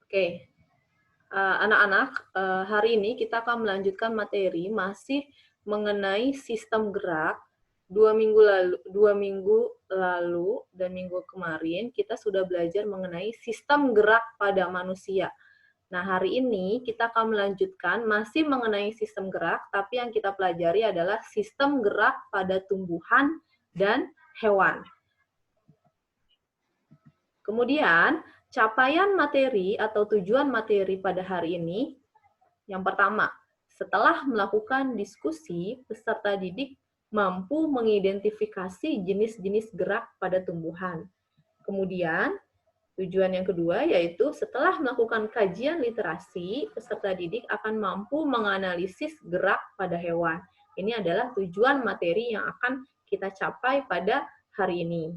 Oke, anak-anak, hari ini kita akan melanjutkan materi masih mengenai sistem gerak. Dua minggu lalu dan minggu kemarin kita sudah belajar mengenai sistem gerak pada manusia. Nah, hari ini kita akan melanjutkan masih mengenai sistem gerak, tapi yang kita pelajari adalah sistem gerak pada tumbuhan dan hewan. Kemudian, capaian materi atau tujuan materi pada hari ini, yang pertama, setelah melakukan diskusi, peserta didik mampu mengidentifikasi jenis-jenis gerak pada tumbuhan. Kemudian, tujuan yang kedua yaitu setelah melakukan kajian literasi, peserta didik akan mampu menganalisis gerak pada hewan. Ini adalah tujuan materi yang akan kita capai pada hari ini.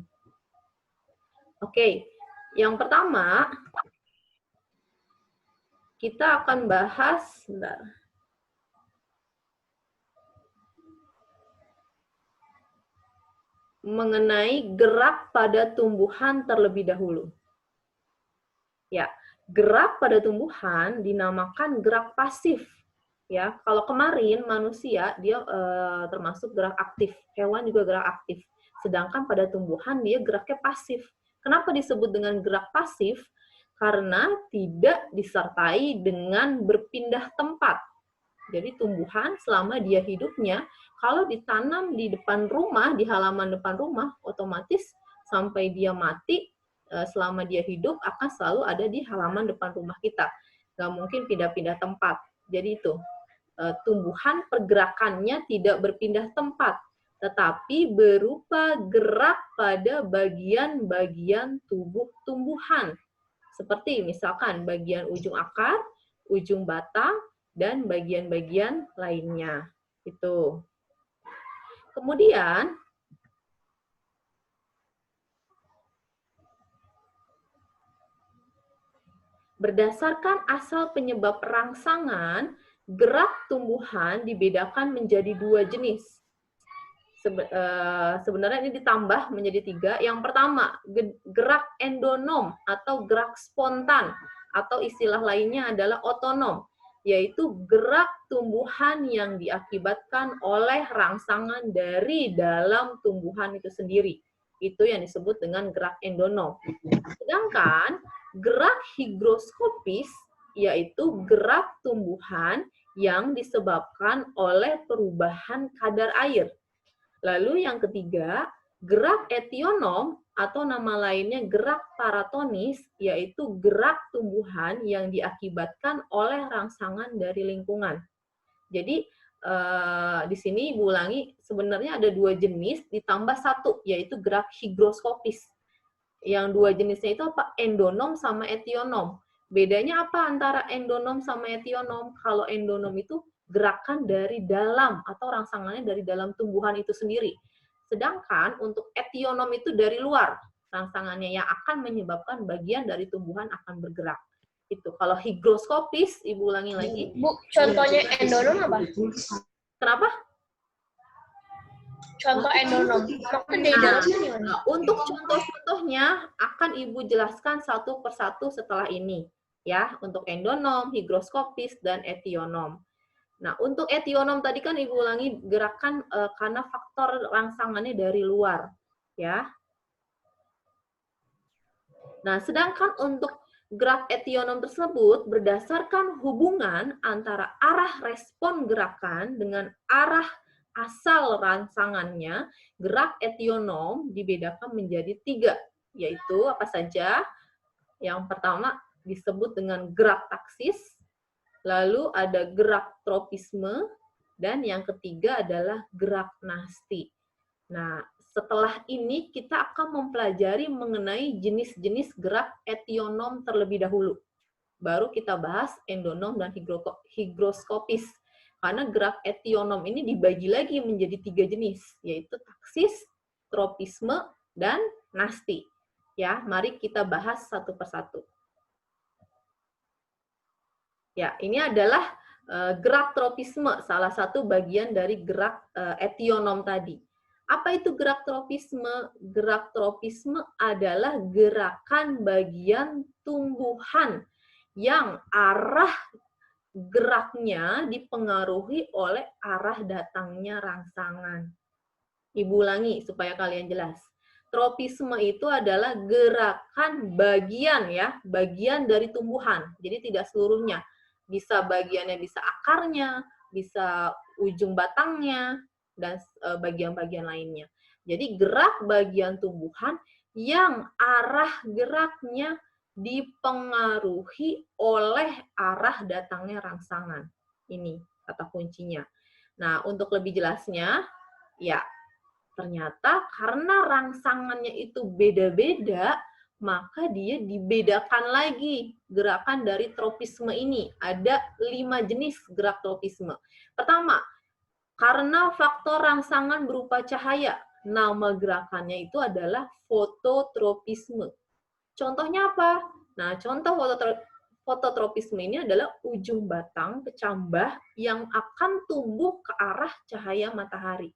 Oke, yang pertama kita akan bahas mengenai gerak pada tumbuhan terlebih dahulu. Ya, gerak pada tumbuhan dinamakan gerak pasif. Ya, kalau kemarin manusia dia termasuk gerak aktif, hewan juga gerak aktif. Sedangkan pada tumbuhan dia geraknya pasif. Kenapa disebut dengan gerak pasif? Karena tidak disertai dengan berpindah tempat. Jadi tumbuhan selama dia hidupnya, kalau ditanam di depan rumah, di halaman depan rumah, otomatis sampai dia mati, selama dia hidup akan selalu ada di halaman depan rumah kita. Nggak mungkin pindah-pindah tempat. Jadi itu, tumbuhan pergerakannya tidak berpindah tempat, tetapi berupa gerak pada bagian-bagian tubuh tumbuhan. Seperti misalkan bagian ujung akar, ujung batang, dan bagian-bagian lainnya. Itu. Kemudian, berdasarkan asal penyebab rangsangan, gerak tumbuhan dibedakan menjadi dua jenis. Sebenarnya ini ditambah menjadi tiga. Yang pertama, gerak endonom atau gerak spontan, atau istilah lainnya adalah otonom, yaitu gerak tumbuhan yang diakibatkan oleh rangsangan dari dalam tumbuhan itu sendiri. Itu yang disebut dengan gerak endonom. Sedangkan gerak higroskopis yaitu gerak tumbuhan yang disebabkan oleh perubahan kadar air. Lalu yang ketiga, gerak etionom atau nama lainnya gerak paratonis, yaitu gerak tumbuhan yang diakibatkan oleh rangsangan dari lingkungan. Jadi di sini Ibu ulangi, sebenarnya ada dua jenis ditambah satu, yaitu gerak higroskopis. Yang dua jenisnya itu apa? Endonom sama etionom. Bedanya apa antara endonom sama etionom? Kalau endonom itu gerakan dari dalam atau rangsangannya dari dalam tumbuhan itu sendiri. Sedangkan untuk etionom itu dari luar, rangsangannya yang akan menyebabkan bagian dari tumbuhan akan bergerak. Itu. Kalau higroskopis, Ibu ulangi lagi. Bu, contohnya endonom apa? Kenapa? Contoh endonom. Nah, untuk contoh-contohnya akan Ibu jelaskan satu persatu setelah ini. Ya, untuk endonom, higroskopis, dan etionom. Nah, untuk etionom tadi kan Ibu ulangi gerakan karena faktor rangsangannya dari luar. Ya. Nah, sedangkan untuk gerak etionom tersebut berdasarkan hubungan antara arah respon gerakan dengan arah asal rangsangannya, gerak etionom dibedakan menjadi tiga, yaitu apa saja? Yang pertama disebut dengan gerak taksis, lalu ada gerak tropisme, dan yang ketiga adalah gerak nasti. Nah, setelah ini kita akan mempelajari mengenai jenis-jenis gerak etionom terlebih dahulu. Baru kita bahas endonom dan higroskopis. Karena gerak etionom ini dibagi lagi menjadi tiga jenis, yaitu taksis, tropisme, dan nasti. Ya, mari kita bahas satu persatu. Ya, ini adalah gerak tropisme, salah satu bagian dari gerak etionom tadi. Apa itu gerak tropisme? Gerak tropisme adalah gerakan bagian tumbuhan yang arah geraknya dipengaruhi oleh arah datangnya rangsangan. Ibu ulangi supaya kalian jelas. Tropisme itu adalah gerakan bagian ya, bagian dari tumbuhan. Jadi tidak seluruhnya. Bisa bagiannya bisa akarnya, bisa ujung batangnya, dan bagian-bagian lainnya. Jadi gerak bagian tumbuhan yang arah geraknya dipengaruhi oleh arah datangnya rangsangan. Ini kata kuncinya. Nah, untuk lebih jelasnya, ya ternyata karena rangsangannya itu beda-beda, maka dia dibedakan lagi gerakan dari tropisme ini. Ada 5 jenis gerak tropisme. Pertama, karena faktor rangsangan berupa cahaya. Nama gerakannya itu adalah fototropisme. Contohnya apa? Nah, contoh fototropisme ini adalah ujung batang kecambah yang akan tumbuh ke arah cahaya matahari.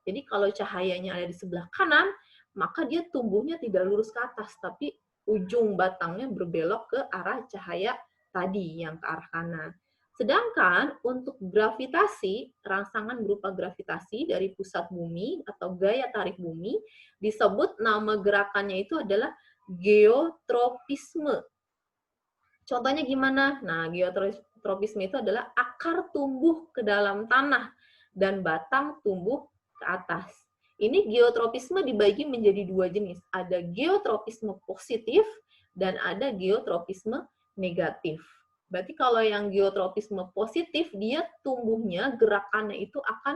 Jadi kalau cahayanya ada di sebelah kanan, maka dia tumbuhnya tidak lurus ke atas, tapi ujung batangnya berbelok ke arah cahaya tadi yang ke arah kanan. Sedangkan untuk gravitasi, rangsangan berupa gravitasi dari pusat bumi atau gaya tarik bumi, disebut nama gerakannya itu adalah geotropisme. Contohnya gimana? Nah, geotropisme itu adalah akar tumbuh ke dalam tanah dan batang tumbuh ke atas. Ini geotropisme dibagi menjadi 2 jenis. Ada geotropisme positif dan ada geotropisme negatif. Berarti kalau yang geotropisme positif, dia tumbuhnya, gerakannya itu akan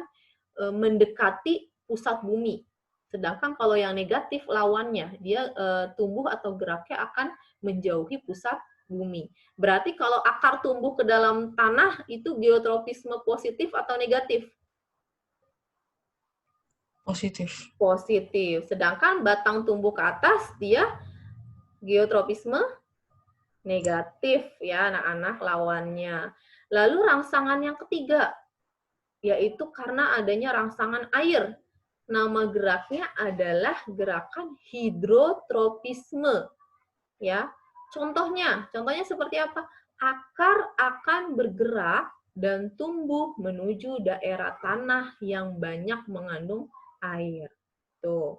mendekati pusat bumi. Sedangkan kalau yang negatif, lawannya, dia tumbuh atau geraknya akan menjauhi pusat bumi. Berarti kalau akar tumbuh ke dalam tanah, itu geotropisme positif atau negatif? Positif. Positif. Sedangkan batang tumbuh ke atas, dia geotropisme negatif ya anak-anak lawannya. Lalu rangsangan yang ketiga, yaitu karena adanya rangsangan air. Nama geraknya adalah gerakan hidrotropisme. Ya. Contohnya seperti apa? Akar akan bergerak dan tumbuh menuju daerah tanah yang banyak mengandung air. Tuh.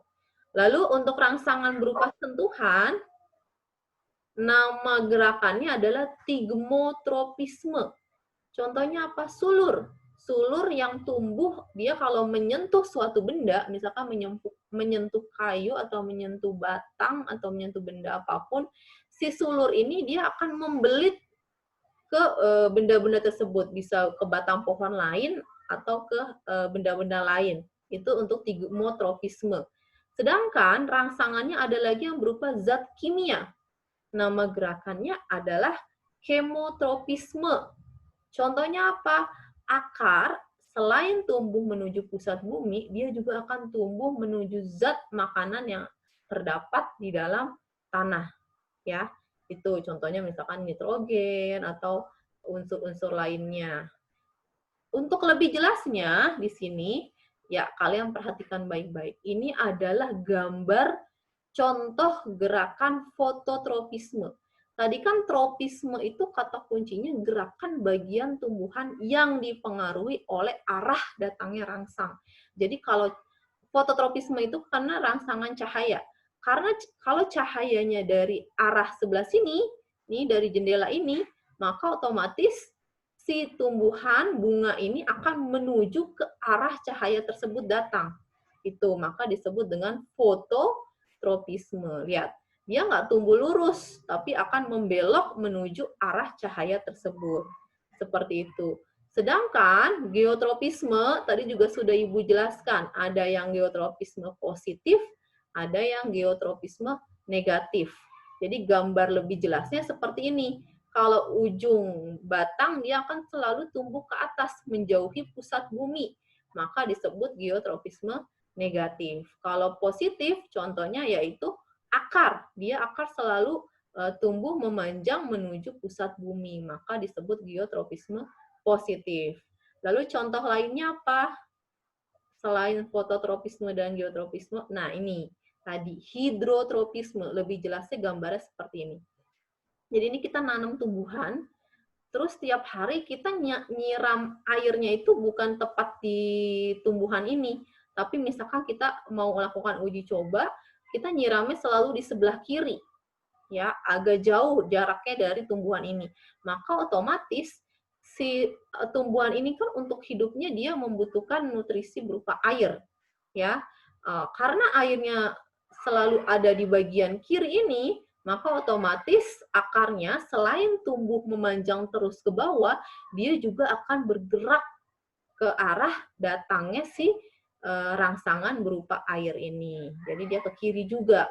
Lalu untuk rangsangan berupa sentuhan, nama gerakannya adalah tigmotropisme. Contohnya apa? Sulur. Sulur yang tumbuh, dia kalau menyentuh suatu benda, misalkan menyentuh kayu atau menyentuh batang atau menyentuh benda apapun, si sulur ini dia akan membelit ke benda-benda tersebut, bisa ke batang pohon lain atau ke benda-benda lain. Itu untuk tigmotropisme. Sedangkan rangsangannya ada lagi yang berupa zat kimia. Nama gerakannya adalah kemotropisme. Contohnya apa? Akar selain tumbuh menuju pusat bumi, dia juga akan tumbuh menuju zat makanan yang terdapat di dalam tanah. Ya, itu contohnya misalkan nitrogen atau unsur-unsur lainnya. Untuk lebih jelasnya di sini, ya kalian perhatikan baik-baik. Ini adalah gambar contoh gerakan fototropisme. Tadi kan tropisme itu kata kuncinya gerakan bagian tumbuhan yang dipengaruhi oleh arah datangnya rangsang. Jadi kalau fototropisme itu karena rangsangan cahaya. Karena kalau cahayanya dari arah sebelah sini, nih dari jendela ini, maka otomatis si tumbuhan bunga ini akan menuju ke arah cahaya tersebut datang. Itu maka disebut dengan fototropisme. Lihat, dia nggak tumbuh lurus, tapi akan membelok menuju arah cahaya tersebut. Seperti itu. Sedangkan geotropisme, tadi juga sudah Ibu jelaskan, ada yang geotropisme positif, ada yang geotropisme negatif. Jadi gambar lebih jelasnya seperti ini. Kalau ujung batang, dia akan selalu tumbuh ke atas, menjauhi pusat bumi. Maka disebut geotropisme negatif. Kalau positif, contohnya yaitu akar. Dia akar selalu tumbuh memanjang menuju pusat bumi. Maka disebut geotropisme positif. Lalu contoh lainnya apa? Selain fototropisme dan geotropisme, nah ini tadi hidrotropisme. Lebih jelasnya gambarnya seperti ini. Jadi ini kita nanam tumbuhan, terus tiap hari kita nyiram airnya itu bukan tepat di tumbuhan ini, tapi misalkan kita mau melakukan uji coba, kita nyiramnya selalu di sebelah kiri, ya agak jauh jaraknya dari tumbuhan ini. Maka otomatis si tumbuhan ini kan untuk hidupnya dia membutuhkan nutrisi berupa air, ya. Karena airnya selalu ada di bagian kiri ini, maka otomatis akarnya selain tumbuh memanjang terus ke bawah, dia juga akan bergerak ke arah datangnya si rangsangan berupa air ini. Jadi dia ke kiri juga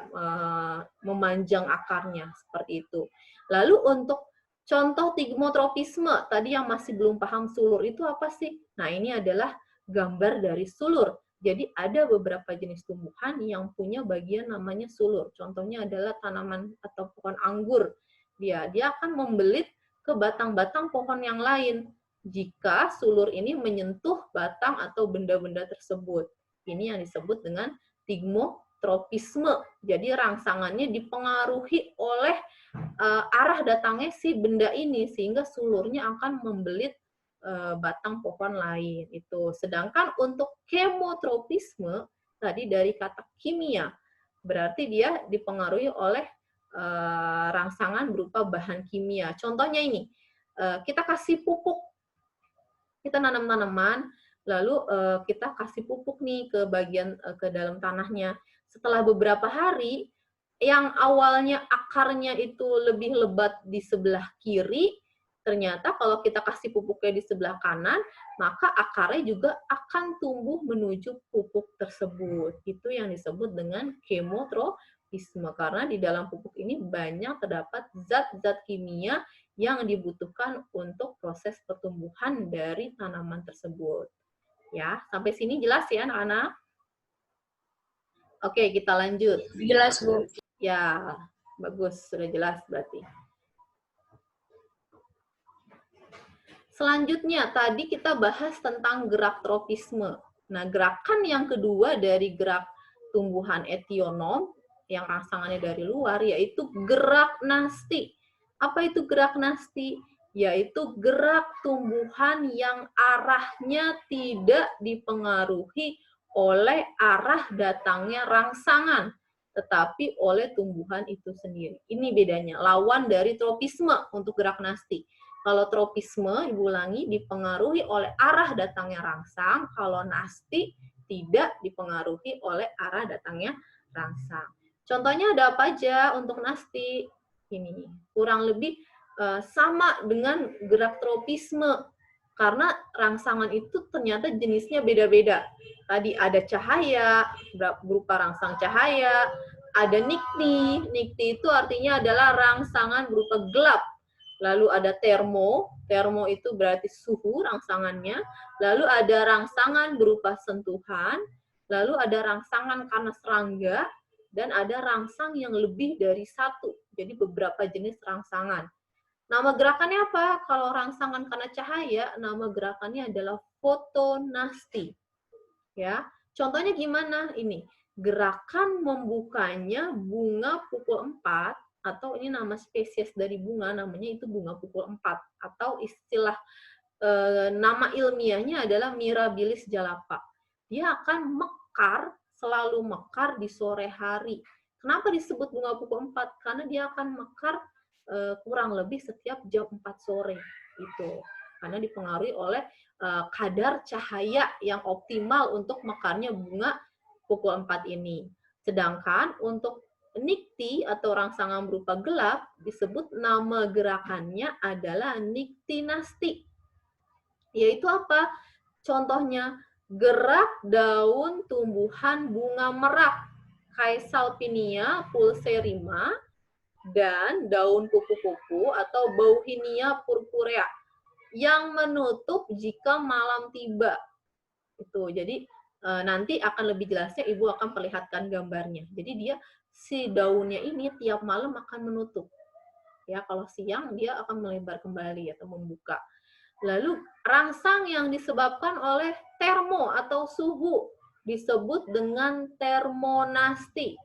memanjang akarnya seperti itu. Lalu untuk contoh tigmotropisme, tadi yang masih belum paham sulur itu apa sih? Nah, ini adalah gambar dari sulur. Jadi ada beberapa jenis tumbuhan yang punya bagian namanya sulur. Contohnya adalah tanaman atau pohon anggur. Dia akan membelit ke batang-batang pohon yang lain jika sulur ini menyentuh batang atau benda-benda tersebut. Ini yang disebut dengan tigmotropisme. Jadi rangsangannya dipengaruhi oleh arah datangnya si benda ini, sehingga sulurnya akan membelit batang pohon lain. Itu. Sedangkan untuk kemotropisme, tadi dari kata kimia, berarti dia dipengaruhi oleh rangsangan berupa bahan kimia. Contohnya ini, kita kasih pupuk, kita nanam tanaman, lalu kita kasih pupuk nih ke bagian ke dalam tanahnya. Setelah beberapa hari, yang awalnya akarnya itu lebih lebat di sebelah kiri, ternyata kalau kita kasih pupuknya di sebelah kanan, maka akarnya juga akan tumbuh menuju pupuk tersebut. Itu yang disebut dengan kemotropisme, karena di dalam pupuk ini banyak terdapat zat-zat kimia yang dibutuhkan untuk proses pertumbuhan dari tanaman tersebut. Ya, sampai sini jelas ya anak-anak? Oke, kita lanjut. Jelas, Bu. Ya, bagus, sudah jelas berarti. Selanjutnya, tadi kita bahas tentang gerak tropisme. Nah, gerakan yang kedua dari gerak tumbuhan etionom, yang rangsangannya dari luar, yaitu gerak nasti. Apa itu gerak nasti? Yaitu gerak tumbuhan yang arahnya tidak dipengaruhi oleh arah datangnya rangsangan, tetapi oleh tumbuhan itu sendiri. Ini bedanya, lawan dari tropisme untuk gerak nasti. Kalau tropisme, Ibu ulangi, dipengaruhi oleh arah datangnya rangsang, kalau nasti tidak dipengaruhi oleh arah datangnya rangsang. Contohnya ada apa aja untuk nasti? Ini kurang lebih sama dengan gerak tropisme, karena rangsangan itu ternyata jenisnya beda-beda. Tadi ada cahaya, berupa rangsang cahaya, ada nikti. Nikti itu artinya adalah rangsangan berupa gelap. Lalu ada termo itu berarti suhu rangsangannya. Lalu ada rangsangan berupa sentuhan. Lalu ada rangsangan karena serangga. Dan ada rangsang yang lebih dari satu. Jadi beberapa jenis rangsangan. Nama gerakannya apa? Kalau rangsangan karena cahaya, nama gerakannya adalah fotonasti. Ya, contohnya gimana? Ini gerakan membukanya bunga pukul 4, atau ini nama spesies dari bunga, namanya itu bunga pukul 4, atau istilah nama ilmiahnya adalah Mirabilis jalapa. Dia akan mekar, selalu mekar di sore hari. Kenapa disebut bunga pukul 4? Karena dia akan mekar kurang lebih setiap jam 4 sore. Itu. Karena dipengaruhi oleh kadar cahaya yang optimal untuk mekarnya bunga pukul 4 ini. Sedangkan untuk nikti atau rangsangan berupa gelap disebut nama gerakannya adalah niktinasti. Yaitu apa? Contohnya gerak daun tumbuhan bunga merak, Caesalpinia pulserrima, dan daun kupu-kupu atau Bauhinia purpurea yang menutup jika malam tiba. Itu. Jadi nanti akan lebih jelasnya Ibu akan perlihatkan gambarnya. Jadi dia si daunnya ini tiap malam akan menutup. Ya, kalau siang dia akan melebar kembali atau membuka. Lalu rangsang yang disebabkan oleh termo atau suhu disebut dengan termonasti.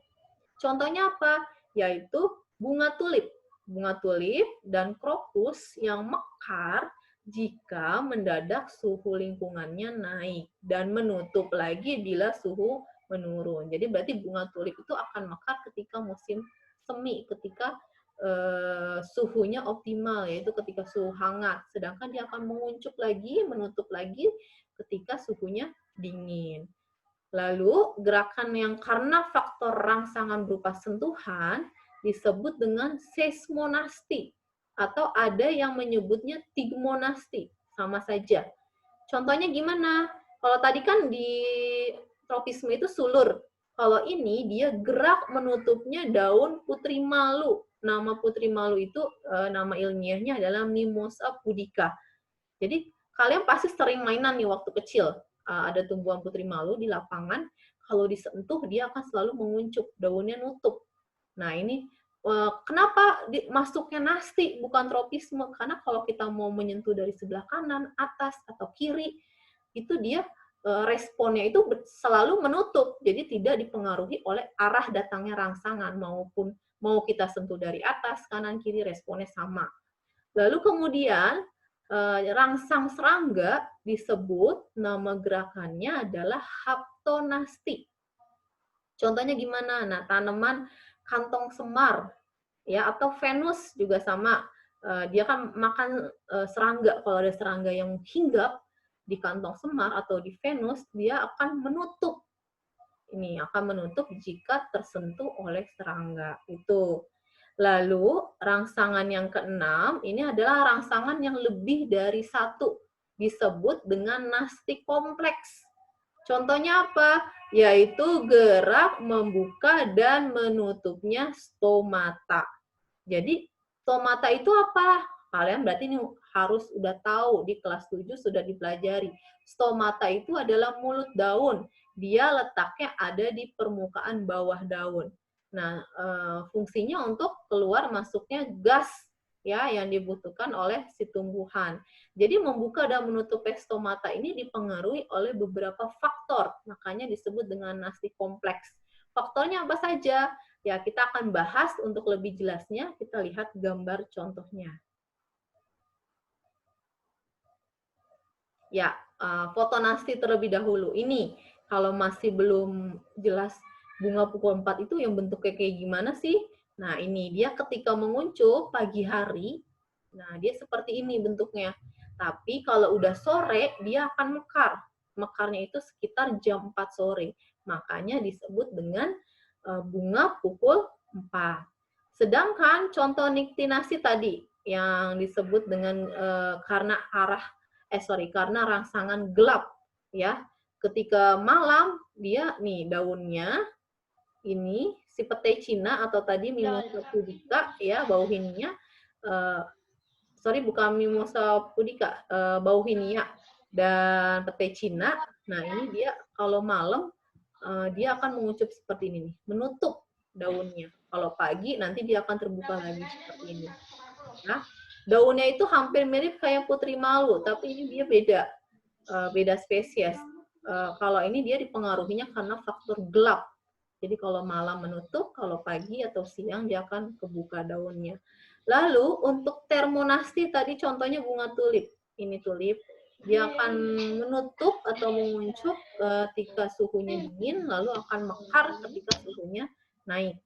Contohnya apa? Yaitu bunga tulip. bunga tulip dan krokus yang mekar jika mendadak suhu lingkungannya naik dan menutup lagi bila suhu menurun. Jadi berarti bunga tulip itu akan mekar ketika musim semi, ketika suhunya optimal, yaitu ketika suhu hangat. Sedangkan dia akan menguncup lagi, menutup lagi ketika suhunya dingin. Lalu gerakan yang karena faktor rangsangan berupa sentuhan disebut dengan seismonasti, atau ada yang menyebutnya tigmonasti, sama saja. Contohnya gimana? Kalau tadi kan di tropisme itu sulur. Kalau ini dia gerak menutupnya daun putri malu. Nama putri malu itu nama ilmiahnya adalah Mimosa pudica. Jadi kalian pasti sering mainan nih waktu kecil. Ada tumbuhan putri malu di lapangan, kalau disentuh dia akan selalu menguncup, daunnya nutup. Nah ini kenapa masuknya nasti bukan tropisme? Karena kalau kita mau menyentuh dari sebelah kanan, atas, atau kiri, itu dia responnya itu selalu menutup, jadi tidak dipengaruhi oleh arah datangnya rangsangan, maupun mau kita sentuh dari atas, kanan, kiri, responnya sama. Lalu kemudian rangsang serangga disebut nama gerakannya adalah haptonasti. Contohnya gimana? Nah, tanaman kantong semar ya, atau Venus juga sama. Dia kan makan serangga. Kalau ada serangga yang hinggap di kantong semar atau di Venus, dia akan menutup. Ini akan menutup jika tersentuh oleh serangga. Itu. Lalu, rangsangan yang keenam, ini adalah rangsangan yang lebih dari satu. Disebut dengan nasti kompleks. Contohnya apa? Yaitu gerak membuka dan menutupnya stomata. Jadi, stomata itu apa? Kalian berarti ini harus udah tahu, di kelas 7 sudah dipelajari. Stomata itu adalah mulut daun. Dia letaknya ada di permukaan bawah daun. Nah, fungsinya untuk keluar masuknya gas ya yang dibutuhkan oleh si tumbuhan. Jadi membuka dan menutup stomata ini dipengaruhi oleh beberapa faktor, makanya disebut dengan nasti kompleks. Faktornya apa saja? Ya, kita akan bahas untuk lebih jelasnya, kita lihat gambar contohnya. Ya, foto nasti terlebih dahulu. Ini, kalau masih belum jelas bunga pukul 4 itu yang bentuknya kayak gimana sih? Nah, ini dia ketika menguncup pagi hari, nah dia seperti ini bentuknya. Tapi kalau udah sore, dia akan mekar. Mekarnya itu sekitar jam 4 sore. Makanya disebut dengan bunga pukul 4. Sedangkan contoh niktinasi tadi, yang disebut dengan karena karena rangsangan gelap, ya. Ketika malam, dia nih daunnya, ini si petai Cina atau tadi Mimosa pudica, ya, bauhinia, bukan Mimosa pudica, bauhinia dan petai Cina. Nah, ini dia kalau malam dia akan mengucup seperti ini nih, menutup daunnya. Kalau pagi nanti dia akan terbuka lagi seperti ini. Nah, daunnya itu hampir mirip kayak putri malu, tapi ini dia beda spesies. Kalau ini dia dipengaruhinya karena faktor gelap. Jadi kalau malam menutup, kalau pagi atau siang dia akan kebuka daunnya. Lalu untuk termonasti tadi contohnya bunga tulip. Ini tulip, dia akan menutup atau menguncup ketika suhunya dingin, lalu akan mekar ketika suhunya naik.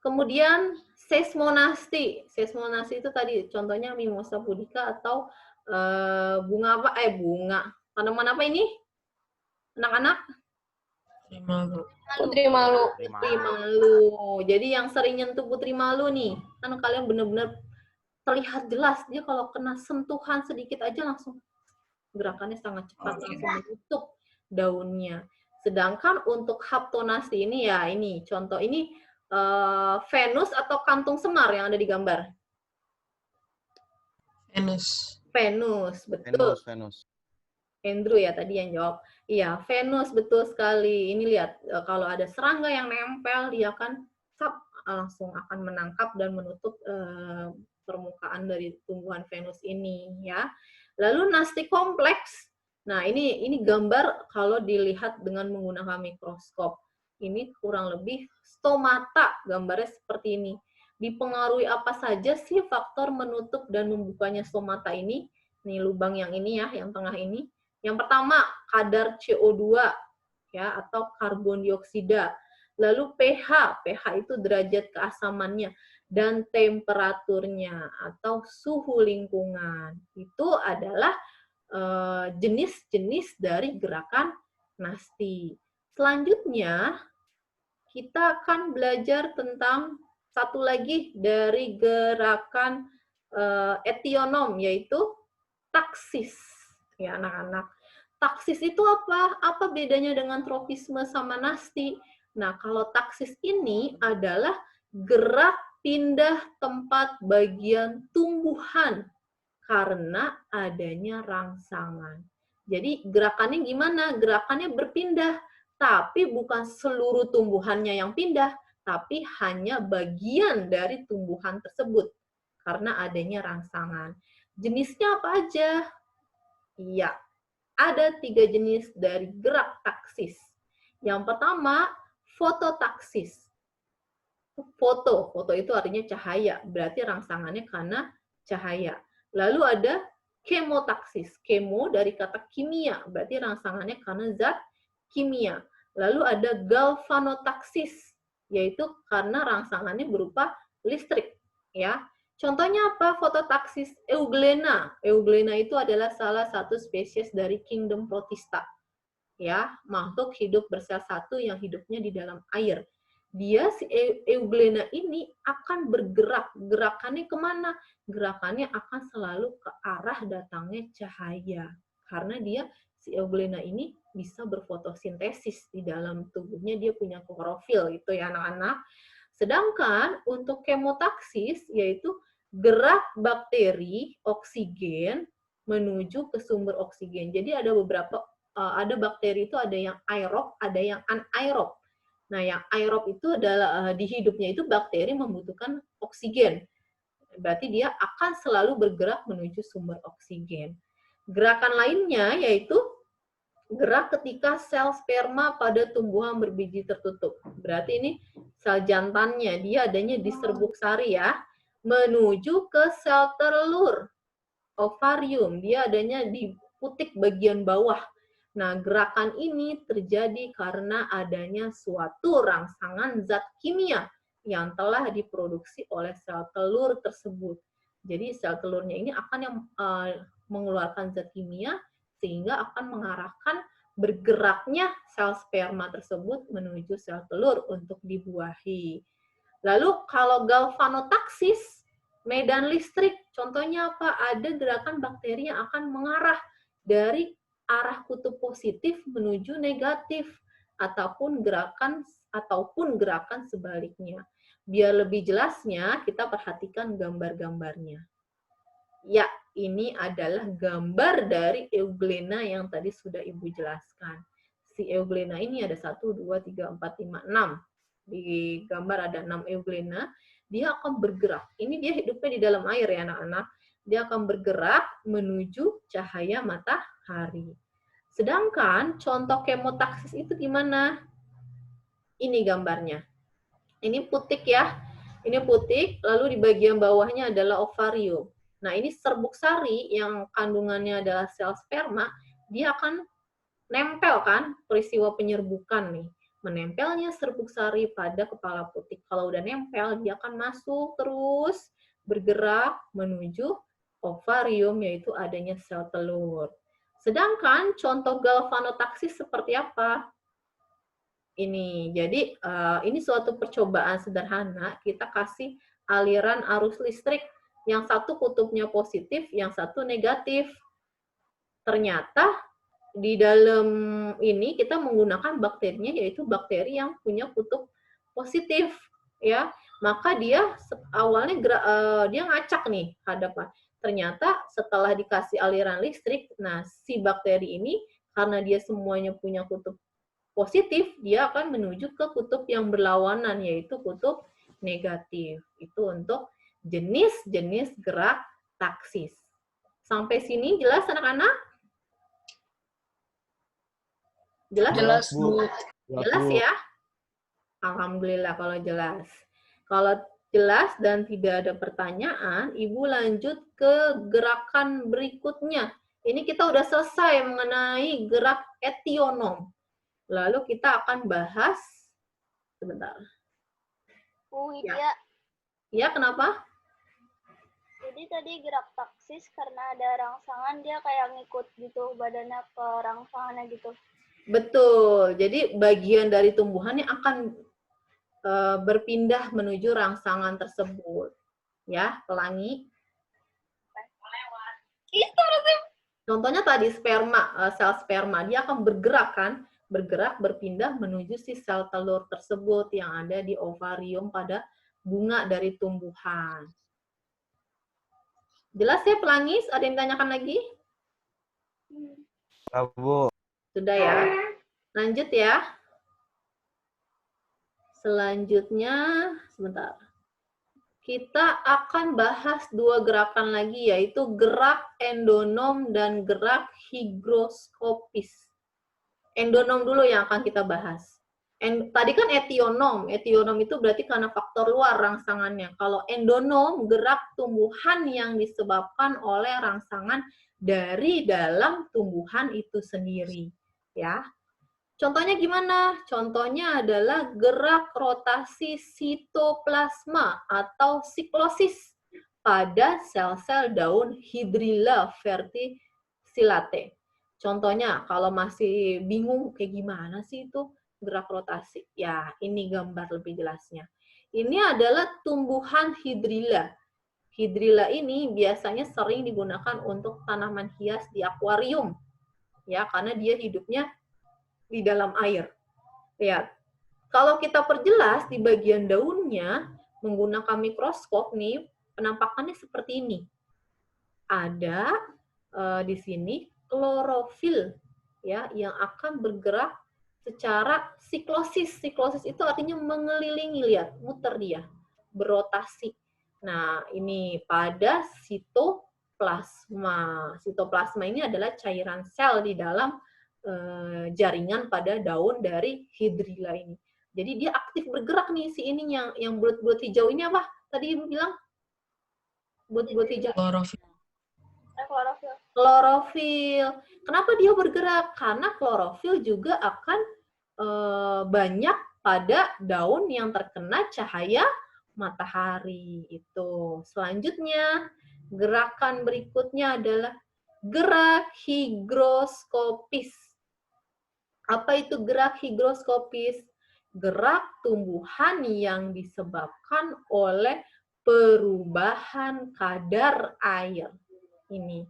Kemudian seismonasti. Seismonasti itu tadi contohnya Mimosa pudica atau bunga apa? Bunga. Tanaman apa ini? Anak-anak? Putri malu. Putri malu. Jadi yang sering nyentuh putri malu nih, kan kalian benar-benar terlihat jelas dia kalau kena sentuhan sedikit aja langsung gerakannya sangat cepat, langsung menutup daunnya. Sedangkan untuk haptonasti ini ya ini contoh ini Venus atau kantung semar yang ada di gambar. Venus, betul. Venus. Andrew ya tadi yang jawab. Iya, Venus betul sekali. Ini lihat, kalau ada serangga yang nempel, dia akan langsung akan menangkap dan menutup permukaan dari tumbuhan Venus ini, ya. Lalu nasti kompleks. Nah, ini gambar kalau dilihat dengan menggunakan mikroskop. Ini kurang lebih stomata, gambarnya seperti ini. Dipengaruhi apa saja sih faktor menutup dan membukanya stomata ini? Nih lubang yang ini ya, yang tengah ini. Yang pertama, kadar CO2 ya atau karbon dioksida. Lalu pH, pH itu derajat keasamannya, dan temperaturnya atau suhu lingkungan. Itu adalah jenis-jenis dari gerakan nasti. Selanjutnya, kita akan belajar tentang satu lagi dari gerakan etionom, yaitu taksis. Ya, anak-anak. Taksis itu apa? Apa bedanya dengan tropisme sama nasti? Nah, kalau taksis ini adalah gerak pindah tempat bagian tumbuhan karena adanya rangsangan. Jadi gerakannya gimana? Gerakannya berpindah, tapi bukan seluruh tumbuhannya yang pindah, tapi hanya bagian dari tumbuhan tersebut karena adanya rangsangan. Jenisnya apa aja? Iya, ada 3 jenis dari gerak taksis. Yang pertama, fototaksis. Foto itu artinya cahaya, berarti rangsangannya karena cahaya. Lalu ada kemotaksis. Kemo dari kata kimia, berarti rangsangannya karena zat kimia. Lalu ada galvanotaksis, yaitu karena rangsangannya berupa listrik. Ya, contohnya apa? Fototaksis euglena. Euglena itu adalah salah satu spesies dari kingdom Protista. Ya, makhluk hidup bersel satu yang hidupnya di dalam air. Dia si euglena ini akan bergerak. Gerakannya kemana? Gerakannya akan selalu ke arah datangnya cahaya. Karena dia si euglena ini bisa berfotosintesis di dalam tubuhnya, dia punya klorofil gitu ya anak-anak. Sedangkan untuk kemotaksis yaitu gerak bakteri oksigen menuju ke sumber oksigen. Jadi ada beberapa ada bakteri itu ada yang aerob, ada yang anaerob. Nah, yang aerob itu adalah di hidupnya itu bakteri membutuhkan oksigen. Berarti dia akan selalu bergerak menuju sumber oksigen. Gerakan lainnya yaitu gerak ketika sel sperma pada tumbuhan berbiji tertutup. Berarti ini sel jantannya, dia adanya di serbuk sari ya, menuju ke sel telur, ovarium, dia adanya di putik bagian bawah. Nah, gerakan ini terjadi karena adanya suatu rangsangan zat kimia yang telah diproduksi oleh sel telur tersebut. Jadi sel telurnya ini akan yang mengeluarkan zat kimia sehingga akan mengarahkan bergeraknya sel sperma tersebut menuju sel telur untuk dibuahi. Lalu kalau galvanotaksis, medan listrik, contohnya apa? Ada gerakan bakteri yang akan mengarah dari arah kutub positif menuju negatif ataupun gerakan sebaliknya. Biar lebih jelasnya, kita perhatikan gambar-gambarnya. Ya, ini adalah gambar dari euglena yang tadi sudah Ibu jelaskan. Si euglena ini ada 1, 2, 3, 4, 5, 6. Di gambar ada 6 euglena. Dia akan bergerak. Ini dia hidupnya di dalam air ya anak-anak. Dia akan bergerak menuju cahaya matahari. Sedangkan contoh kemotaksis itu gimana? Ini gambarnya. Ini putik ya. Ini putik, lalu di bagian bawahnya adalah ovarium. Nah, ini serbuk sari yang kandungannya adalah sel sperma, dia akan nempel kan peristiwa penyerbukan nih. Menempelnya serbuk sari pada kepala putik. Kalau udah nempel, dia akan masuk terus bergerak menuju ovarium, yaitu adanya sel telur. Sedangkan contoh galvanotaksis seperti apa? Ini, jadi ini suatu percobaan sederhana, kita kasih aliran arus listrik, yang satu kutubnya positif, yang satu negatif. Ternyata di dalam ini kita menggunakan bakterinya, yaitu bakteri yang punya kutub positif, ya. Maka dia awalnya dia ngacak nih hadapan. Ternyata setelah dikasih aliran listrik, nah si bakteri ini karena dia semuanya punya kutub positif, dia akan menuju ke kutub yang berlawanan, yaitu kutub negatif. Itu untuk jenis-jenis gerak taksis. Sampai sini jelas anak-anak? Jelas, Bu. Jelas ya? Alhamdulillah kalau jelas. Kalau jelas dan tidak ada pertanyaan, Ibu lanjut ke gerakan berikutnya. Ini kita udah selesai mengenai gerak etionom. Lalu kita akan bahas, sebentar. Ya. Ya, kenapa? Jadi tadi gerak taksis karena ada rangsangan, dia kayak ngikut gitu badannya ke rangsangannya gitu. Betul. Jadi bagian dari tumbuhannya akan berpindah menuju rangsangan tersebut. Ya, pelangi. Contohnya tadi sperma, sel sperma, dia akan bergerak kan? Bergerak, berpindah menuju si sel telur tersebut yang ada di ovarium pada bunga dari tumbuhan. Jelas ya pelangi? Ada yang ditanyakan lagi? Bu. Sudah ya. Lanjut ya. Selanjutnya, sebentar. Kita akan bahas dua gerakan lagi, yaitu gerak endonom dan gerak higroskopis. Endonom dulu yang akan kita bahas. Tadi kan etionom. Etionom itu berarti karena faktor luar rangsangannya. Kalau endonom, gerak tumbuhan yang disebabkan oleh rangsangan dari dalam tumbuhan itu sendiri. Ya. Contohnya gimana? Contohnya adalah gerak rotasi sitoplasma atau siklosis pada sel-sel daun Hydrilla verticillate. Contohnya, kalau masih bingung kayak gimana sih itu gerak rotasi? Ya, ini gambar lebih jelasnya. Ini adalah tumbuhan Hydrilla. Hydrilla ini biasanya sering digunakan untuk tanaman hias di akuarium. Ya, karena dia hidupnya di dalam air. Lihat. Kalau kita perjelas di bagian daunnya menggunakan mikroskop nih, penampakannya seperti ini. Ada di sini klorofil ya yang akan bergerak secara siklosis. Siklosis itu artinya mengelilingi, lihat, muter dia, berotasi. Nah, ini pada sitoplasma. Sitoplasma ini adalah cairan sel di dalam jaringan pada daun dari Hydrilla ini. Jadi dia aktif bergerak nih si ini yang bulat-bulat hijau ini apa? Tadi Ibu bilang bulat-bulat hijau. Klorofil. Klorofil. Kenapa dia bergerak? Karena klorofil juga akan banyak pada daun yang terkena cahaya matahari itu. Selanjutnya, gerakan berikutnya adalah gerak higroskopis. Apa itu gerak higroskopis? Gerak tumbuhan yang disebabkan oleh perubahan kadar air. Ini.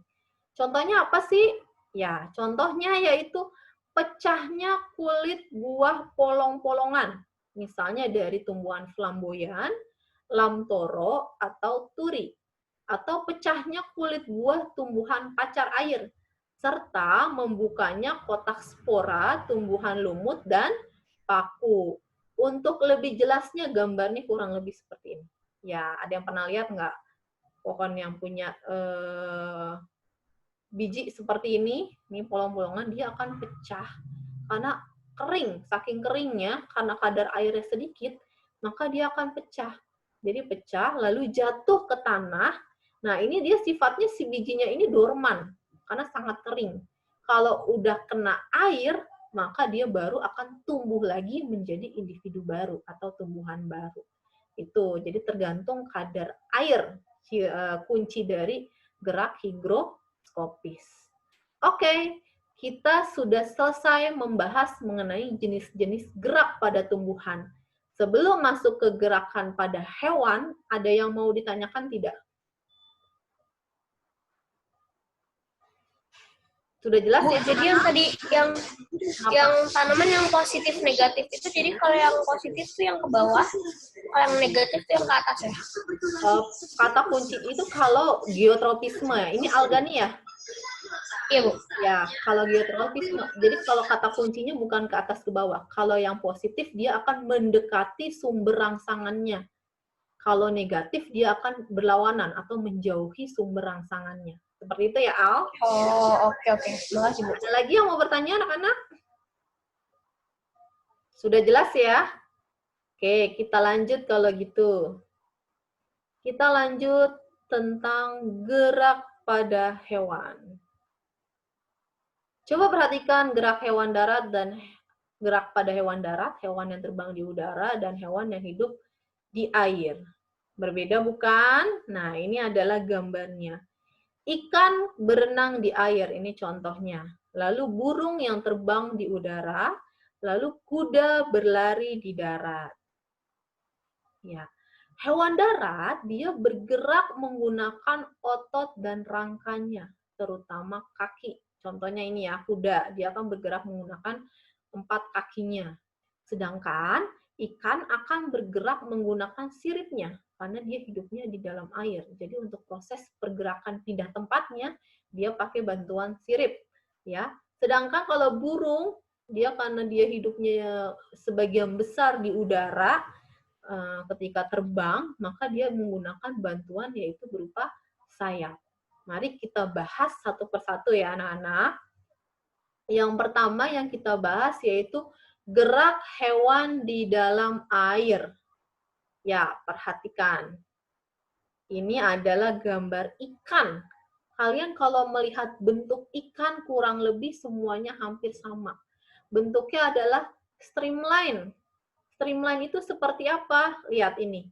Contohnya apa sih? Ya, contohnya yaitu pecahnya kulit buah polong-polongan. Misalnya dari tumbuhan flamboyan, lamtoro, atau turi. Atau pecahnya kulit buah tumbuhan pacar air, serta membukanya kotak spora, tumbuhan lumut, dan paku. Untuk lebih jelasnya, gambarnya kurang lebih seperti ini. Ya, ada yang pernah lihat nggak pohon yang punya biji seperti ini polong-polongan, dia akan pecah. Karena kering, saking keringnya, karena kadar airnya sedikit, maka dia akan pecah. Jadi pecah, lalu jatuh ke tanah. Nah, ini dia sifatnya si bijinya ini dorman, karena sangat kering. Kalau udah kena air, maka dia baru akan tumbuh lagi menjadi individu baru atau tumbuhan baru. Itu, jadi tergantung kadar air, kunci dari gerak higroskopis. Oke, kita sudah selesai membahas mengenai jenis-jenis gerak pada tumbuhan. Sebelum masuk ke gerakan pada hewan, ada yang mau ditanyakan tidak? Sudah jelas Bu, ya? jadi yang tadi yang tanaman yang positif negatif itu, jadi kalau yang positif itu yang ke bawah, kalau yang negatif itu yang ke atas ya? Kata kunci itu kalau geotropisme, ini algani ya? Iya, Bu. Ya, kalau geotropisme, jadi kalau kata kuncinya bukan ke atas ke bawah. Kalau yang positif dia akan mendekati sumber rangsangannya. Kalau negatif dia akan berlawanan atau menjauhi sumber rangsangannya. Seperti itu ya, Al? Oh, oke. Makasih, Bu. Ada lagi yang mau bertanya, anak-anak? Sudah jelas ya? Oke, kita lanjut kalau gitu. Kita lanjut tentang gerak pada hewan. Coba perhatikan gerak hewan darat dan gerak pada hewan darat, hewan yang terbang di udara, dan hewan yang hidup di air. Berbeda bukan? Nah, ini adalah gambarnya. Ikan berenang di air, ini contohnya. Lalu burung yang terbang di udara, lalu kuda berlari di darat. Ya. Hewan darat, dia bergerak menggunakan otot dan rangkanya, terutama kaki. Contohnya ini ya, kuda. Dia akan bergerak menggunakan 4 kakinya. Sedangkan ikan akan bergerak menggunakan siripnya, karena dia hidupnya di dalam air. Jadi untuk proses pergerakan pindah tempatnya, dia pakai bantuan sirip. Ya. Sedangkan kalau burung, dia karena dia hidupnya sebagian besar di udara, ketika terbang, maka dia menggunakan bantuan yaitu berupa sayap. Mari kita bahas satu persatu ya anak-anak. Yang pertama yang kita bahas yaitu gerak hewan di dalam air. Ya, perhatikan. Ini adalah gambar ikan. Kalian kalau melihat bentuk ikan kurang lebih semuanya hampir sama. Bentuknya adalah streamline. Streamline itu seperti apa? Lihat ini.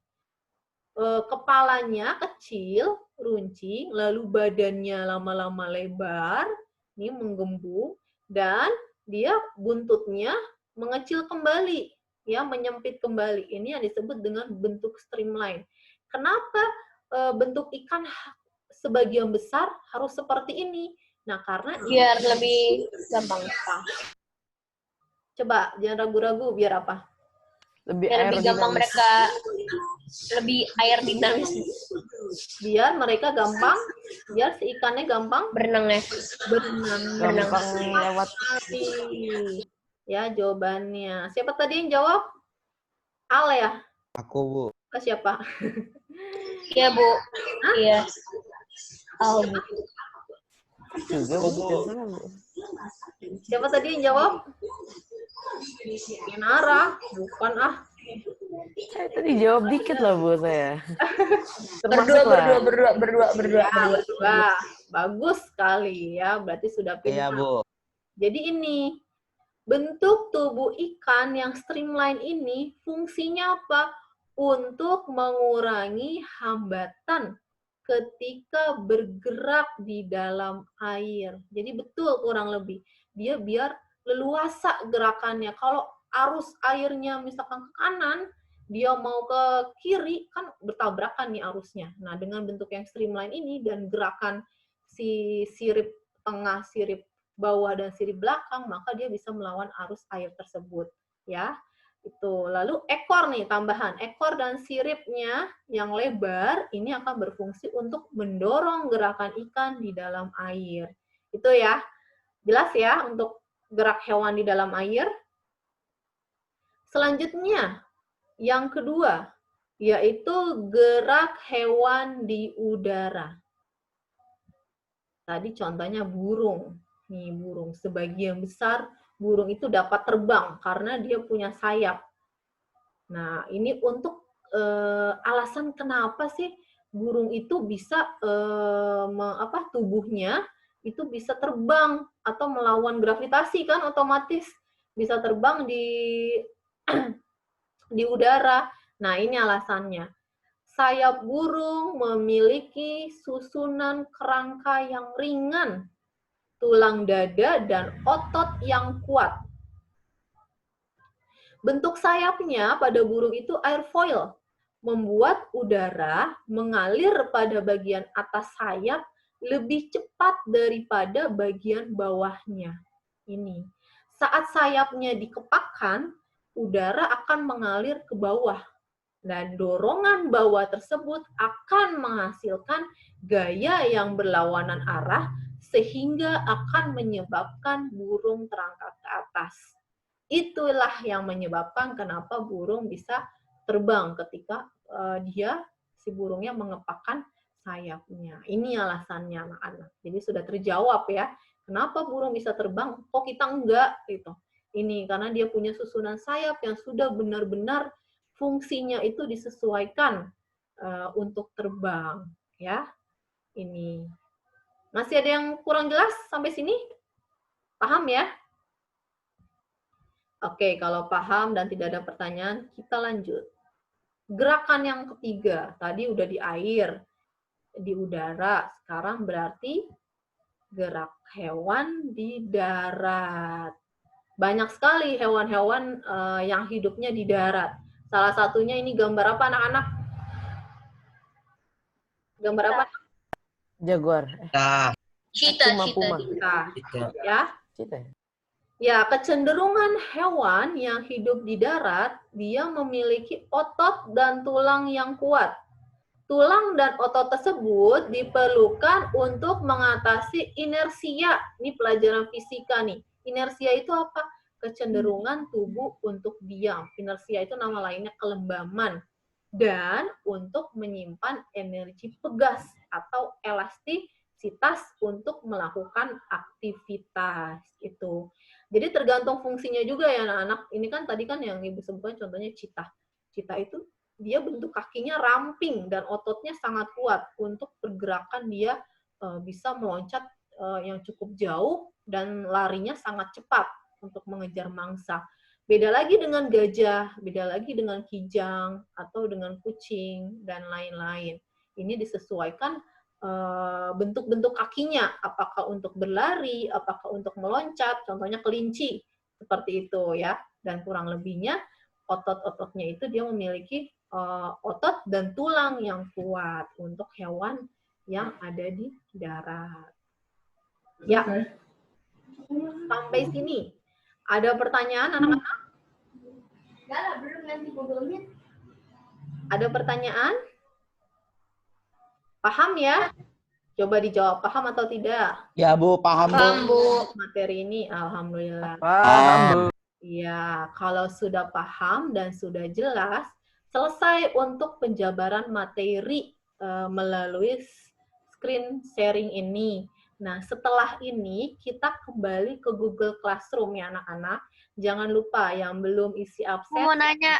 Kepalanya kecil, runcing, lalu badannya lama-lama lebar, ini menggembung, dan dia buntutnya mengecil kembali, ya, menyempit kembali. Ini yang disebut dengan bentuk streamline. Kenapa bentuk ikan sebagian besar harus seperti ini? Nah, karena Biar lebih gampang. Coba, jangan ragu-ragu, biar apa? Biar lebih gampang mereka lebih aerodinamis. Biar mereka gampang, biar si ikannya gampang Berenang ya. berenang. Gampang lewat. Ya, jawabannya. Siapa tadi yang jawab? Al ya? Aku, Bu. Oh, siapa? Iya, Bu. Iya. Oh, Bu. Juga, Bu. Siapa tadi yang jawab? Nara, bukan ah. Saya tadi jawab dikit lah, Bu, saya. Berdua. Bagus sekali ya, berarti sudah pintar. Iya, Bu. Jadi ini, bentuk tubuh ikan yang streamline ini fungsinya apa? Untuk mengurangi hambatan ketika bergerak di dalam air. Jadi betul kurang lebih. Dia biar leluasa gerakannya. Kalau arus airnya misalkan ke kanan, dia mau ke kiri, kan bertabrakan nih arusnya. Nah, dengan bentuk yang streamline ini dan gerakan si sirip tengah, sirip bawah, dan sirip belakang, maka dia bisa melawan arus air tersebut. Ya, itu. Lalu ekor nih, tambahan. Ekor dan siripnya yang lebar, ini akan berfungsi untuk mendorong gerakan ikan di dalam air. Itu ya. Jelas ya untuk gerak hewan di dalam air. Selanjutnya, yang kedua, yaitu gerak hewan di udara. Tadi contohnya burung. Nih, burung. Sebagian besar burung itu dapat terbang karena dia punya sayap. Nah, ini untuk alasan kenapa sih burung itu bisa tubuhnya itu bisa terbang atau melawan gravitasi, kan otomatis bisa terbang di udara. Nah, ini alasannya. Sayap burung memiliki susunan kerangka yang ringan, tulang dada, dan otot yang kuat. Bentuk sayapnya pada burung itu airfoil, membuat udara mengalir pada bagian atas sayap lebih cepat daripada bagian bawahnya. Ini. Saat sayapnya dikepakkan, udara akan mengalir ke bawah. Dan dorongan bawah tersebut akan menghasilkan gaya yang berlawanan arah sehingga akan menyebabkan burung terangkat ke atas. Itulah yang menyebabkan kenapa burung bisa terbang ketika si burungnya mengepakkan sayapnya. Ini alasannya anak-anak. Jadi sudah terjawab ya. Kenapa burung bisa terbang, kok kita enggak gitu. Ini karena dia punya susunan sayap yang sudah benar-benar fungsinya itu disesuaikan untuk terbang, ya. Ini. Masih ada yang kurang jelas sampai sini? Paham ya? Oke, kalau paham dan tidak ada pertanyaan, kita lanjut. Gerakan yang ketiga, tadi udah di air, di udara, sekarang berarti gerak hewan di darat. Banyak sekali hewan-hewan yang hidupnya di darat. Salah satunya ini gambar apa anak-anak? Gambar apa? Jaguar. Cheetah. Puma. Ya. Cheetah. Ya, kecenderungan hewan yang hidup di darat, dia memiliki otot dan tulang yang kuat. Tulang dan otot tersebut diperlukan untuk mengatasi inersia. Ini pelajaran fisika nih. Inersia itu apa? Kecenderungan tubuh untuk diam. Inersia itu nama lainnya kelembaman. Dan untuk menyimpan energi pegas atau elastisitas untuk melakukan aktivitas. Itu. Jadi tergantung fungsinya juga ya anak-anak. Ini kan tadi kan yang Ibu sebutkan contohnya cheetah. Cheetah itu dia bentuk kakinya ramping dan ototnya sangat kuat untuk pergerakan dia bisa meloncat yang cukup jauh dan larinya sangat cepat untuk mengejar mangsa. Beda lagi dengan gajah, beda lagi dengan kijang atau dengan kucing dan lain-lain. Ini disesuaikan bentuk-bentuk kakinya, apakah untuk berlari, apakah untuk meloncat, contohnya kelinci, seperti itu ya. Dan kurang lebihnya otot-ototnya itu dia memiliki otot dan tulang yang kuat untuk hewan yang ada di darat. Ya, sampai sini. Ada pertanyaan anak-anak? Enggak lah, belum nanti Google-nya. Ada pertanyaan? Paham ya? Coba dijawab, paham atau tidak? Ya Bu, paham Bu. Paham, Bu. Materi ini, alhamdulillah. Paham, Bu. Ya, kalau sudah paham dan sudah jelas, selesai untuk penjabaran materi melalui screen sharing ini. Nah, setelah ini kita kembali ke Google Classroom ya anak-anak. Jangan lupa yang belum isi absen. Mau nanya,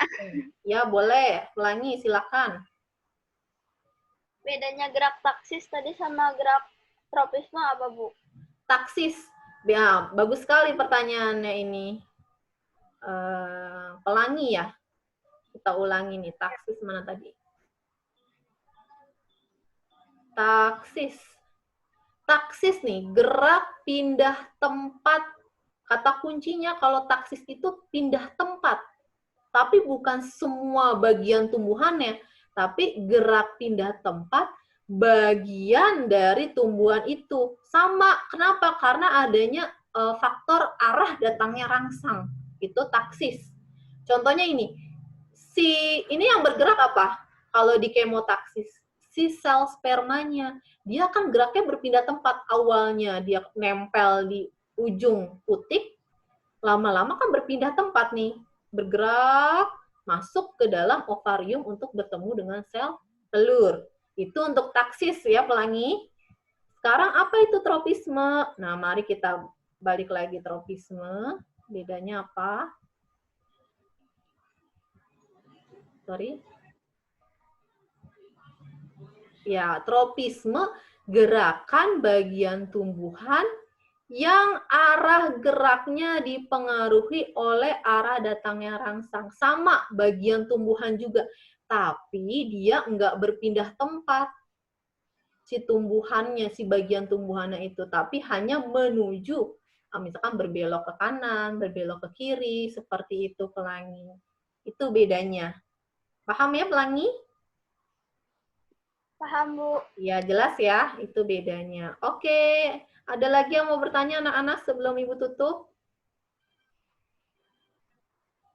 Ya, boleh. Ulangi, silakan. bedanya gerak taksis tadi sama gerak tropisme apa, Bu? Taksis. Ya, bagus sekali pertanyaannya ini. Pelangi ya. Kita ulangi nih, taksis mana tadi? Taksis. Taksis nih, gerak pindah tempat. Kata kuncinya kalau taksis itu pindah tempat. Tapi bukan semua bagian tumbuhannya, tapi gerak pindah tempat bagian dari tumbuhan itu. Sama, kenapa? Karena adanya faktor arah datangnya rangsang. Itu taksis. Contohnya ini, ini yang bergerak apa? Kalau di kemotaksis, si sel spermanya, dia kan geraknya berpindah tempat. Awalnya dia nempel di ujung putik, lama-lama kan berpindah tempat nih, bergerak masuk ke dalam ovarium untuk bertemu dengan sel telur. Itu untuk taksis ya pelangi. Sekarang apa itu tropisme? Nah, mari kita balik lagi tropisme. Bedanya apa? Sorry. Ya, tropisme gerakan bagian tumbuhan yang arah geraknya dipengaruhi oleh arah datangnya rangsang. Sama bagian tumbuhan juga. Tapi dia nggak berpindah tempat. Si tumbuhannya, si bagian tumbuhannya itu. Tapi hanya menuju, misalkan berbelok ke kanan, berbelok ke kiri, seperti itu pelangi. Itu bedanya. Paham ya pelangi? Paham, Bu. Ya, jelas ya. Itu bedanya. Oke. Ada lagi yang mau bertanya anak-anak sebelum Ibu tutup?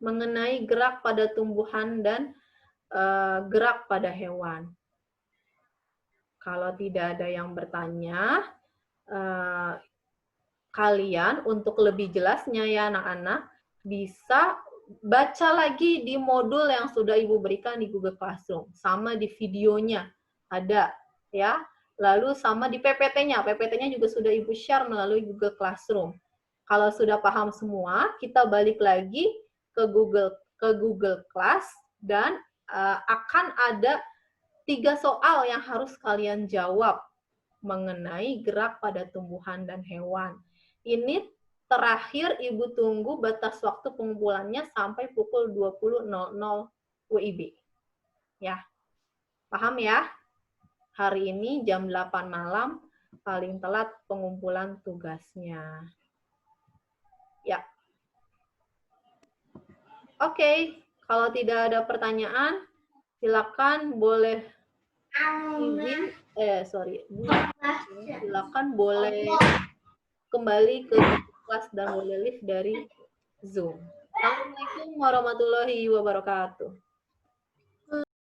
Mengenai gerak pada tumbuhan dan gerak pada hewan. Kalau tidak ada yang bertanya, kalian untuk lebih jelasnya ya anak-anak, bisa baca lagi di modul yang sudah Ibu berikan di Google Classroom. Sama di videonya ada ya. Lalu sama di PPT-nya. PPT-nya juga sudah Ibu share melalui Google Classroom. Kalau sudah paham semua, kita balik lagi ke Google Class dan akan ada 3 soal yang harus kalian jawab mengenai gerak pada tumbuhan dan hewan. Ini terakhir Ibu tunggu batas waktu pengumpulannya sampai pukul 20.00 WIB. Ya, paham ya? Hari ini jam 8 malam, paling telat pengumpulan tugasnya. Ya. Oke, kalau tidak ada pertanyaan, silakan boleh silakan boleh kembali ke kelas dan boleh live dari Zoom. Assalamualaikum warahmatullahi wabarakatuh.